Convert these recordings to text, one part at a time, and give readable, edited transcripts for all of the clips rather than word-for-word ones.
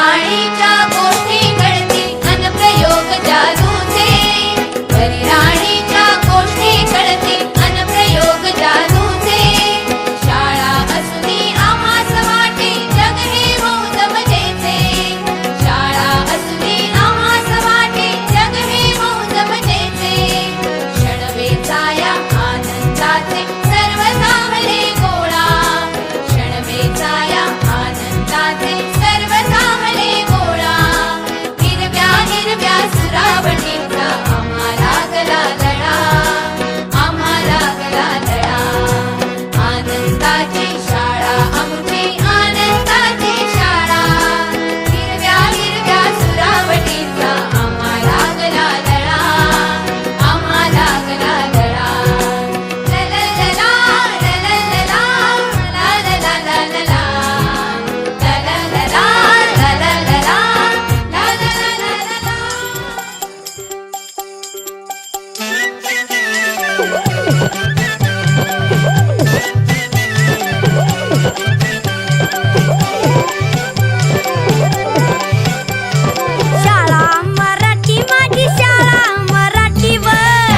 राणीच्या गोष्टी कळतील अनप्रयोग जादूचे राणीच्या गोष्टी कळतील अनप्रयोग जादूचे शाळा असुनी आम्हास वाटे जग हे मौज मजेचे शाळा असुनी आम्हास वाटे जग हे मौज मजेचे क्षण वेचाया आनंदाचे सर्व सामले गोळा क्षण वेचाया आनंदाचे सर्व सामले गोळा हिरव्या हिरव्या सुरावटीचा आम्हाला गला लढा आम्हाला गला लढा आनंदाची शाळा आमची आनंदाची शाळा हिरव्या हिरव्या सुरावटीचा आम्हाला गला लढा आम्हाला गला लढा लललला लललला लललला लललला लललला शाळा मराठी माझी शाळा मराठीवर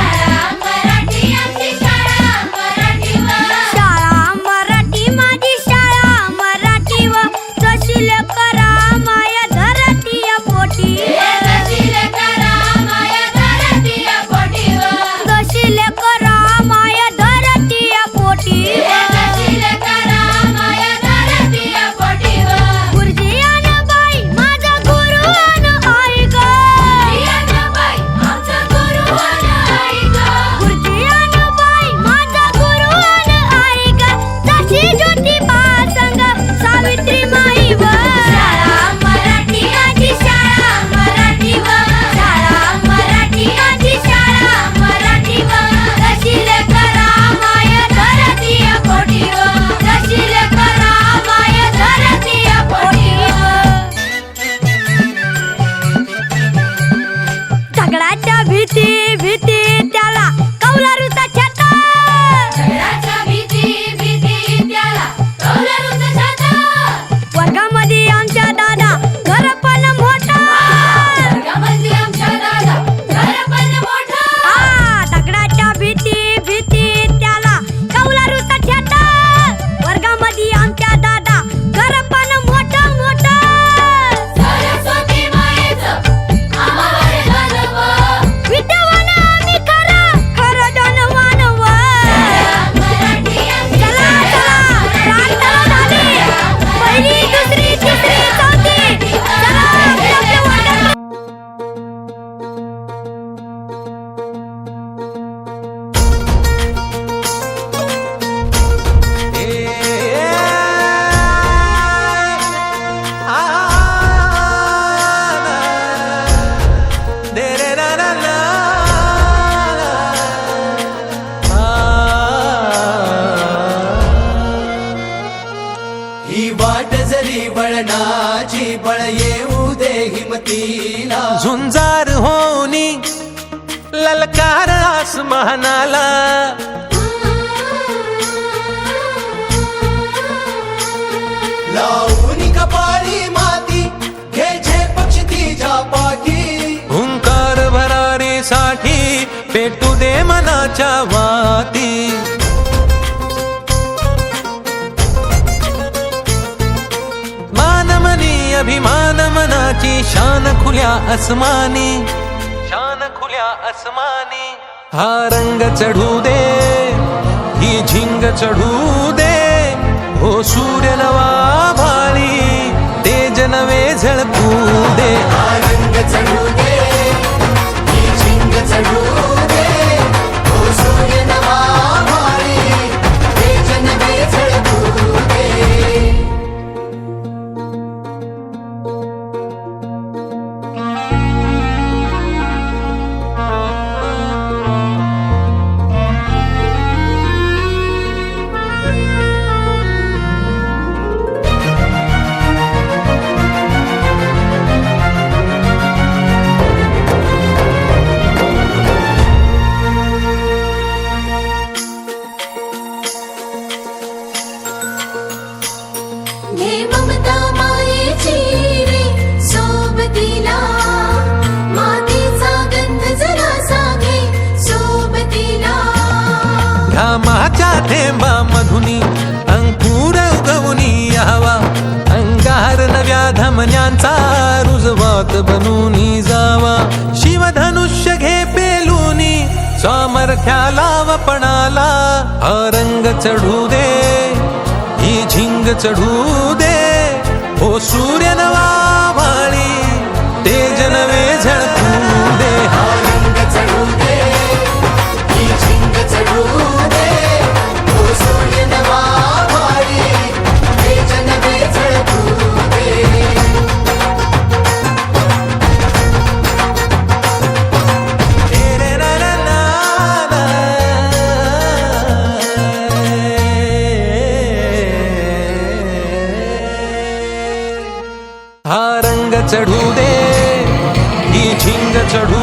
मराठी आमची शाळा मराठीवर शाळा मराठी माझी शाळा मराठीवर जशी करा माया धरतीया पोटी जशील करा माया धरतीया पोटीवर जशी करा माया धरतीया पोटी जशील करा माया धरतीया पोटीवर गुरुजी अन बाई माझा गुरु अन आई ग बाई आमचा गुरु अन आई ग गुरुजी अन बाई माझा गुरु अन आई ग जशी ज्योतिबा संग सावित्री माई व शाळा मराठी आजी शाळा मराठीवर शाळा मराठी आजी शाळा मराठीवर जशील करा माया धरतीया पोटीवर जशील करा माया धरतीया पोटीवर झगडाच्या भीती भीती त्याला कौलारूचा छाता झगडाच्या भीती भीती त्याला कौलारूचा छाता वर्गामध्ये आमच्या दादा घर पण मोठा वर्गामध्ये आमच्या दादा घर पण मोठा झगडाच्या भीती भीती त्याला कौलारूचा छाता वर्गामध्ये आमच्या दादा घर पण मोठं मोठं सरस्वती मायेचं आम्हावर घालवं विद्यावान आम्ही खरं खरं धनवान व मराठी आमची चला चला प्रार्थना झाली पहिली दुसरी तिसरी चौथी चला आपल्या वर्गात ही वाट जरी वळणाची बळ येऊ दे हिमतीला झुंजार होनी ललकार आसमानाला लावून कपाळी माती घे पक्ष तिच्या पाठी हुंकार भरारीसाठी पेटू दे मनाच्या वाती मानमनी अभिमान मनाची शान खुल्या आसमानी शान खुल्या आसमानी हा रंग चढू दे ही झिंग चढू दे हो सूर्य नवा भाळी तेज नवे झळकू दे रंग चढू दे ही झिंग चढू दे ओ सूर्य नवा भाळी तेज नवे झळकू दे हात बनूनी जावा शिवधनुष्य घे पेलूनी सामर्थ्याला वपणाला हा रंग चढू दे ही झिंग चढू दे ओ सूर्य नवा वाळी तेज नवे झळकू दे हा रंग चढू दे ही झिंग चढू दे ओ सूर्य नवा वाळी तेज नवे झळकू दे हा रंग चढू दे ही झिंग चढू